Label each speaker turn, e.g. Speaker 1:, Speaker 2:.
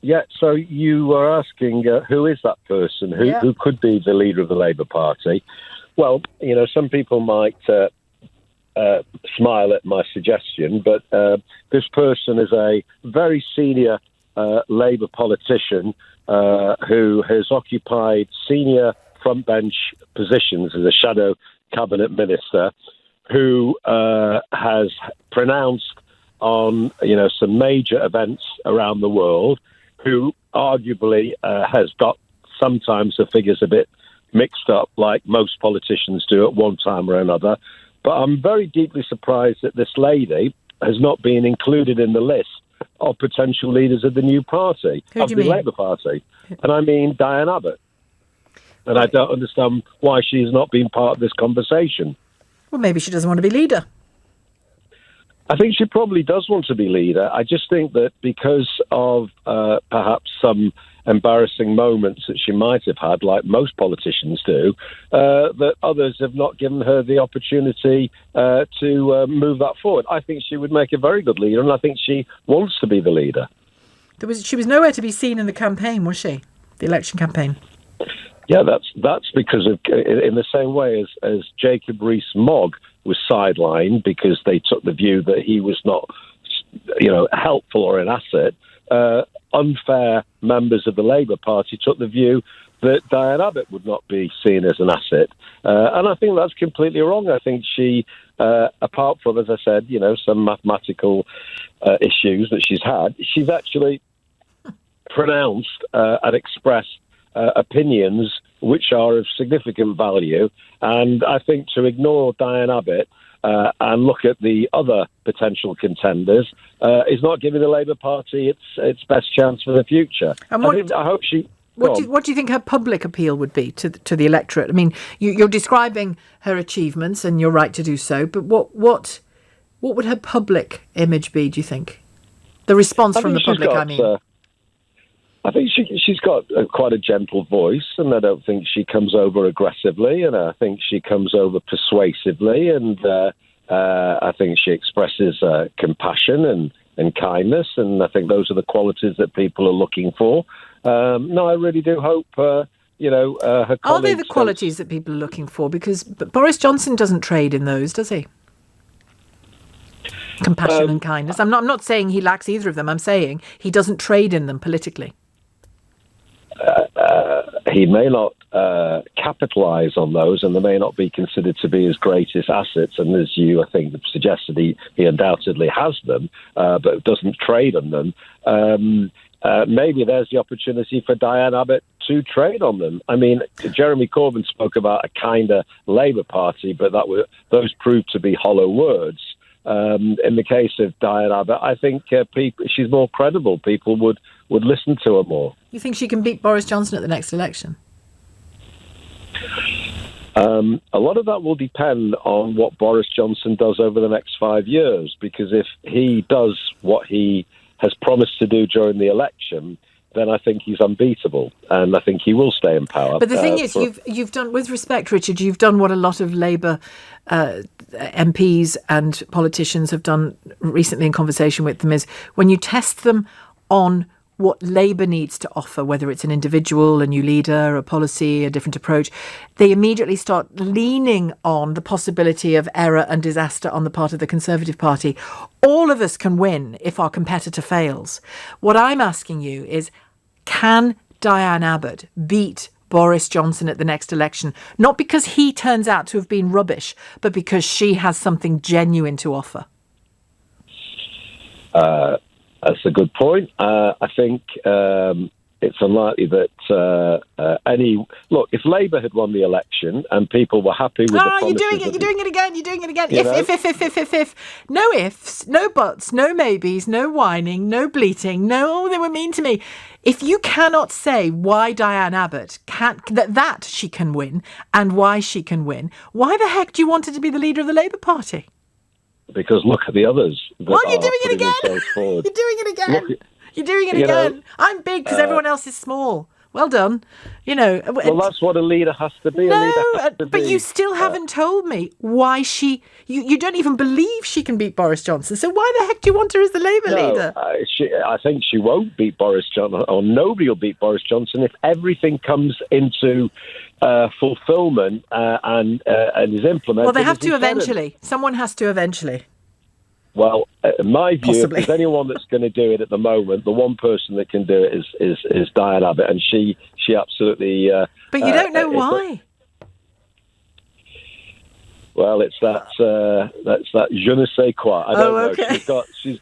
Speaker 1: Yeah, so you were asking who is that person? Who could be the leader of the Labour Party? Well, some people might smile at my suggestion, but this person is a very senior Labour politician who has occupied senior frontbench positions as a shadow cabinet minister, who has pronounced on some major events around the world, who arguably has got sometimes the figures a bit mixed up, like most politicians do at one time or another. But I'm very deeply surprised that this lady has not been included in the list of potential leaders of the new party, of the Labour Party. And I mean Diane Abbott. And I don't understand why she's not been part of this conversation.
Speaker 2: Well, maybe she doesn't want to be leader.
Speaker 1: I think she probably does want to be leader. I just think that because of perhaps some embarrassing moments that she might have had, like most politicians do, that others have not given her the opportunity to move that forward. I think she would make a very good leader, and I think she wants to be the leader.
Speaker 2: She was nowhere to be seen in the campaign, was she? The election campaign.
Speaker 1: Yeah, that's because of, in the same way as Jacob Rees-Mogg was sidelined because they took the view that he was not, helpful or an asset. Unfair members of the Labour Party took the view that Diane Abbott would not be seen as an asset. And I think that's completely wrong. I think she, apart from, as I said, some mathematical issues that she's had, she's actually pronounced and expressed opinions which are of significant value. And I think to ignore Diane Abbott and look at the other potential contenders is not giving the Labour Party its best chance for the future.
Speaker 2: And
Speaker 1: I hope she...
Speaker 2: What do you think her public appeal would be to the electorate? I mean, you're describing her achievements, and you're right to do so. But what would her public image be? Do you think the response from the public?
Speaker 1: I think she's got quite a gentle voice, and I don't think she comes over aggressively, and I think she comes over persuasively, and I think she expresses compassion and kindness, and I think those are the qualities that people are looking for. No, I really do hope, her colleagues...
Speaker 2: Are they the qualities that people are looking for? Because Boris Johnson doesn't trade in those, does he? Compassion and kindness. I'm not saying he lacks either of them. I'm saying he doesn't trade in them politically.
Speaker 1: He may not capitalise on those, and they may not be considered to be his greatest assets. And as you, I think, suggested, he undoubtedly has them, but doesn't trade on them. Maybe there's the opportunity for Diane Abbott to trade on them. I mean, Jeremy Corbyn spoke about a kinder Labour Party, but those proved to be hollow words. In the case of Diane Abbott, I think she's more credible. People would listen to her more.
Speaker 2: You think she can beat Boris Johnson at the next election?
Speaker 1: A lot of that will depend on what Boris Johnson does over the next 5 years, because if he does what he has promised to do during the election, then I think he's unbeatable, and I think he will stay in power.
Speaker 2: But the thing is, you've done, with respect, Richard, you've done what a lot of Labour MPs and politicians have done recently in conversation with them, is when you test them on what Labour needs to offer, whether it's an individual, a new leader, a policy, a different approach, they immediately start leaning on the possibility of error and disaster on the part of the Conservative Party. All of us can win if our competitor fails. What I'm asking you is, can Diane Abbott beat Boris Johnson at the next election? Not because he turns out to have been rubbish, but because she has something genuine to offer.
Speaker 1: That's a good point. I think it's unlikely that if Labour had won the election and people were happy with the promises...
Speaker 2: You're doing it again. If. No ifs, no buts, no maybes, no whining, no bleating, no, they were mean to me. If you cannot say why Diane Abbott that she can win and why she can win, why the heck do you want her to be the leader of the Labour Party?
Speaker 1: Because look at the others.
Speaker 2: You're doing it again. You're doing it again. I'm big because everyone else is small. Well done. You know.
Speaker 1: Well, that's what a leader has to be.
Speaker 2: But you still haven't told me why you don't even believe she can beat Boris Johnson. So why the heck do you want her as the Labour leader?
Speaker 1: I think she won't beat Boris Johnson, or nobody will beat Boris Johnson if everything comes into fulfilment and is implemented.
Speaker 2: Well, they have to eventually. Someone has to eventually.
Speaker 1: Well, in my view,
Speaker 2: Possibly.
Speaker 1: if there's anyone that's going to do it at the moment, the one person that can do it is Diane Abbott, and she absolutely.
Speaker 2: But you don't know why.
Speaker 1: Well, it's that je ne sais quoi. I don't know.
Speaker 2: Okay.
Speaker 1: She's